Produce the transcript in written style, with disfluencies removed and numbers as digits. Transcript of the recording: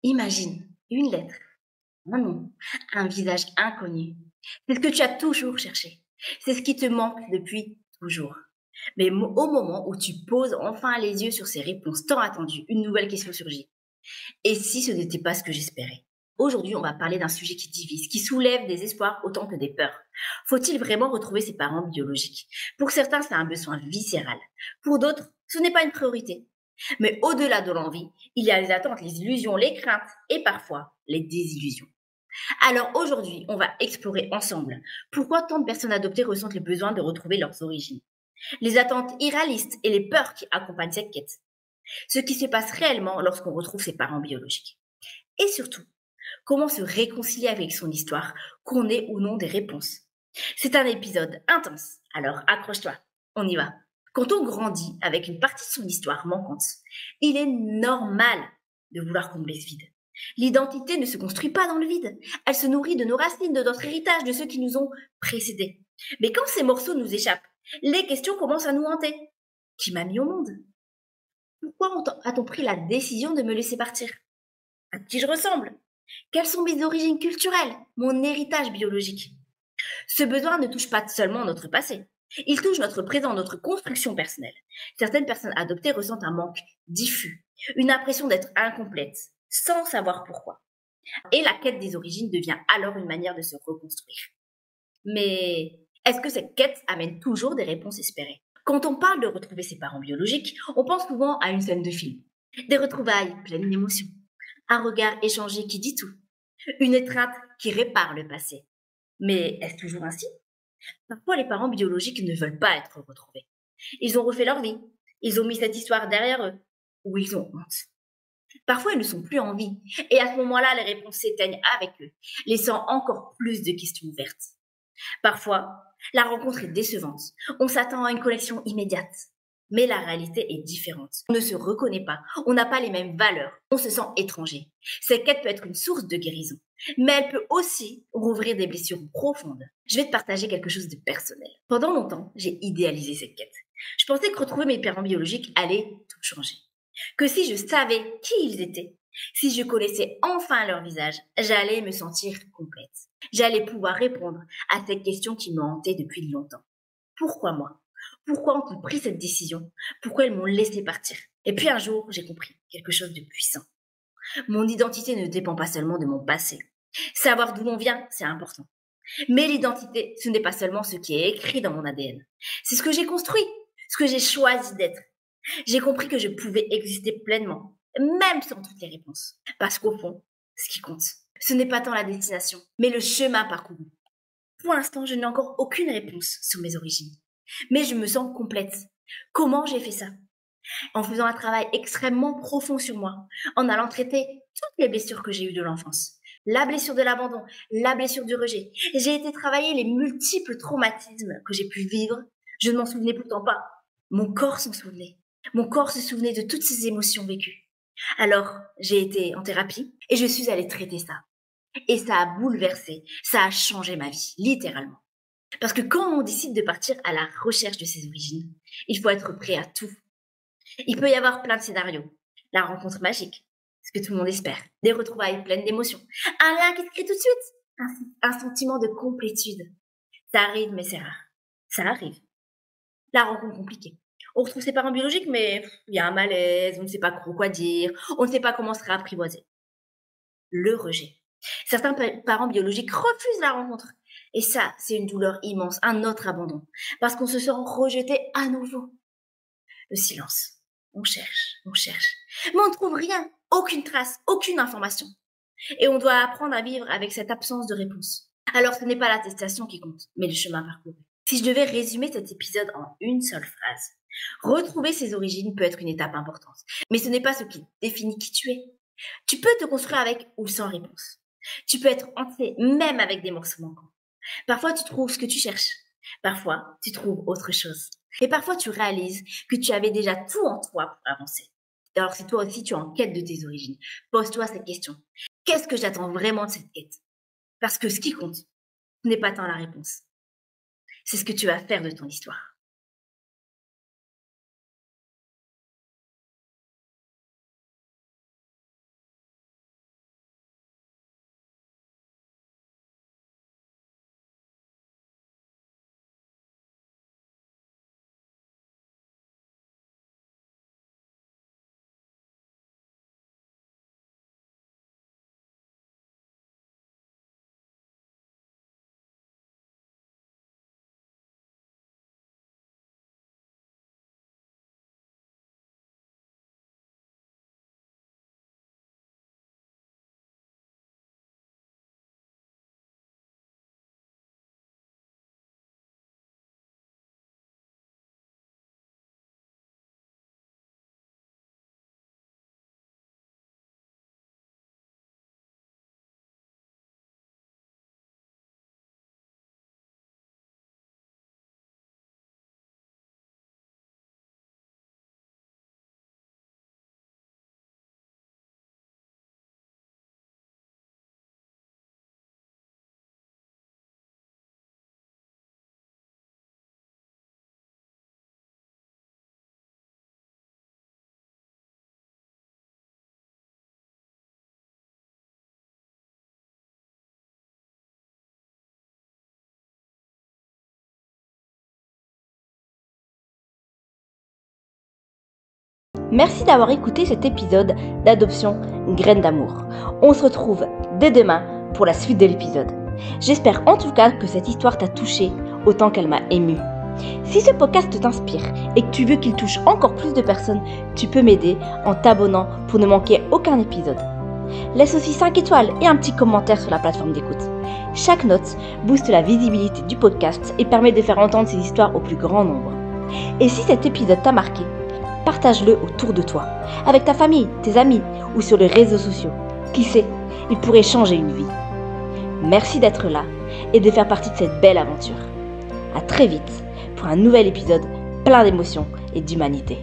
Imagine une lettre, un nom, un visage inconnu. C'est ce que tu as toujours cherché. C'est ce qui te manque depuis toujours. Mais au moment où tu poses enfin les yeux sur ces réponses tant attendues, une nouvelle question surgit. Et si ce n'était pas ce que j'espérais? Aujourd'hui, on va parler d'un sujet qui divise, qui soulève des espoirs autant que des peurs. Faut-il vraiment retrouver ses parents biologiques? Pour certains, c'est un besoin viscéral. Pour d'autres, ce n'est pas une priorité. Mais au-delà de l'envie, il y a les attentes, les illusions, les craintes et parfois les désillusions. Alors aujourd'hui, on va explorer ensemble pourquoi tant de personnes adoptées ressentent le besoin de retrouver leurs origines, les attentes irréalistes et les peurs qui accompagnent cette quête, ce qui se passe réellement lorsqu'on retrouve ses parents biologiques. Et surtout, comment se réconcilier avec son histoire, qu'on ait ou non des réponses. C'est un épisode intense, alors accroche-toi, on y va. Quand on grandit avec une partie de son histoire manquante, il est normal de vouloir combler ce vide. L'identité ne se construit pas dans le vide, elle se nourrit de nos racines, de notre héritage, de ceux qui nous ont précédés. Mais quand ces morceaux nous échappent, les questions commencent à nous hanter. Qui m'a mis au monde? Pourquoi a-t-on pris la décision de me laisser partir? À qui je ressemble? Quelles sont mes origines culturelles, mon héritage biologique? Ce besoin ne touche pas seulement notre passé. Il touche notre présent, notre construction personnelle. Certaines personnes adoptées ressentent un manque diffus, une impression d'être incomplète, sans savoir pourquoi. Et la quête des origines devient alors une manière de se reconstruire. Mais est-ce que cette quête amène toujours des réponses espérées? Quand on parle de retrouver ses parents biologiques, on pense souvent à une scène de film. Des retrouvailles pleines d'émotions, un regard échangé qui dit tout, une étreinte qui répare le passé. Mais est-ce toujours ainsi? Parfois, les parents biologiques ne veulent pas être retrouvés. Ils ont refait leur vie, ils ont mis cette histoire derrière eux, ou ils ont honte. Parfois, ils ne sont plus en vie, et à ce moment-là, les réponses s'éteignent avec eux, laissant encore plus de questions ouvertes. Parfois, la rencontre est décevante. On s'attend à une connexion immédiate. Mais la réalité est différente. On ne se reconnaît pas. On n'a pas les mêmes valeurs. On se sent étranger. Cette quête peut être une source de guérison. Mais elle peut aussi rouvrir des blessures profondes. Je vais te partager quelque chose de personnel. Pendant longtemps, j'ai idéalisé cette quête. Je pensais que retrouver mes parents biologiques allait tout changer. Que si je savais qui ils étaient, si je connaissais enfin leur visage, j'allais me sentir complète. J'allais pouvoir répondre à cette question qui me hantait depuis longtemps. Pourquoi moi? Pourquoi ont-ils pris cette décision? Pourquoi ils m'ont laissé partir? Et puis un jour, j'ai compris quelque chose de puissant. Mon identité ne dépend pas seulement de mon passé. Savoir d'où l'on vient, c'est important. Mais l'identité, ce n'est pas seulement ce qui est écrit dans mon ADN. C'est ce que j'ai construit, ce que j'ai choisi d'être. J'ai compris que je pouvais exister pleinement, même sans toutes les réponses. Parce qu'au fond, ce qui compte, ce n'est pas tant la destination, mais le chemin parcouru. Pour l'instant, je n'ai encore aucune réponse sur mes origines. Mais je me sens complète. Comment j'ai fait ça? En faisant un travail extrêmement profond sur moi, en allant traiter toutes les blessures que j'ai eues de l'enfance. La blessure de l'abandon, la blessure du rejet. J'ai été travailler les multiples traumatismes que j'ai pu vivre. Je ne m'en souvenais pourtant pas. Mon corps s'en souvenait. Mon corps se souvenait de toutes ces émotions vécues. Alors, j'ai été en thérapie et je suis allée traiter ça. Et ça a bouleversé, ça a changé ma vie, littéralement. Parce que quand on décide de partir à la recherche de ses origines, il faut être prêt à tout. Il peut y avoir plein de scénarios. La rencontre magique, ce que tout le monde espère. Des retrouvailles pleines d'émotions. Un lien qui se crée tout de suite. Un sentiment de complétude. Ça arrive, mais c'est rare. Ça arrive. La rencontre compliquée. On retrouve ses parents biologiques, mais il y a un malaise, on ne sait pas trop quoi dire, on ne sait pas comment se réapprivoiser. Le rejet. Certains parents biologiques refusent la rencontre. Et ça, c'est une douleur immense, un autre abandon. Parce qu'on se sent rejeté à nouveau. Le silence. On cherche. Mais on ne trouve rien, aucune trace, aucune information. Et on doit apprendre à vivre avec cette absence de réponse. Alors ce n'est pas l'attestation qui compte, mais le chemin parcouru. Si je devais résumer cet épisode en une seule phrase, retrouver ses origines peut être une étape importante. Mais ce n'est pas ce qui définit qui tu es. Tu peux te construire avec ou sans réponse. Tu peux être entier, même avec des morceaux manquants. Parfois, tu trouves ce que tu cherches. Parfois, tu trouves autre chose. Et parfois, tu réalises que tu avais déjà tout en toi pour avancer. Alors, si toi aussi, tu es en quête de tes origines, pose-toi cette question. Qu'est-ce que j'attends vraiment de cette quête? Parce que ce qui compte, ce n'est pas tant la réponse. C'est ce que tu vas faire de ton histoire. Merci d'avoir écouté cet épisode d'Adoption Graines d'amour. On se retrouve dès demain pour la suite de l'épisode. J'espère en tout cas que cette histoire t'a touché autant qu'elle m'a émue. Si ce podcast t'inspire et que tu veux qu'il touche encore plus de personnes, tu peux m'aider en t'abonnant pour ne manquer aucun épisode. Laisse aussi 5 étoiles et un petit commentaire sur la plateforme d'écoute. Chaque note booste la visibilité du podcast et permet de faire entendre ces histoires au plus grand nombre. Et si cet épisode t'a marqué, partage-le autour de toi, avec ta famille, tes amis ou sur les réseaux sociaux. Qui sait, il pourrait changer une vie. Merci d'être là et de faire partie de cette belle aventure. À très vite pour un nouvel épisode plein d'émotions et d'humanité.